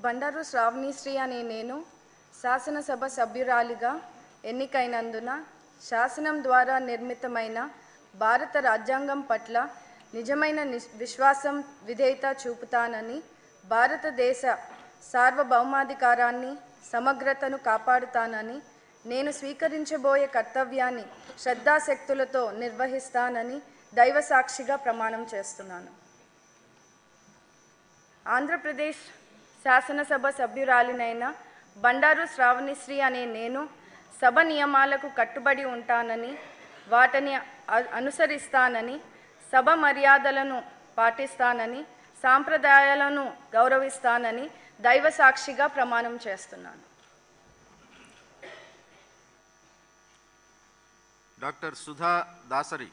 బండారు శ్రావణిశ్రీ అనే నేను శాసనసభ సభ్యురాలిగా ఎన్నికైనందున శాసనం ద్వారా నిర్మితమైన భారత రాజ్యాంగం పట్ల నిజమైన విశ్వాసం విధేయత చూపుతానని, భారతదేశ సార్వభౌమాధికారాన్ని సమగ్రతను కాపాడుతానని, నేను స్వీకరించబోయే కర్తవ్యాన్ని శ్రద్ధాశక్తులతో నిర్వహిస్తానని దైవ సాక్షిగా ప్రమాణం చేస్తున్నాను. ఆంధ్రప్రదేశ్ శాసనసభ సభ్యురాలినైన బండారు శ్రావణిశ్రీ అనే నేను సభ నియమాలకు కట్టుబడి ఉంటానని, వాటిని అనుసరిస్తానని, సభ మర్యాదలను పాటిస్తానని, సాంప్రదాయాలను గౌరవిస్తానని దైవ సాక్షిగా ప్రమాణం చేస్తున్నాను. డాక్టర్ సుధా దాసరి.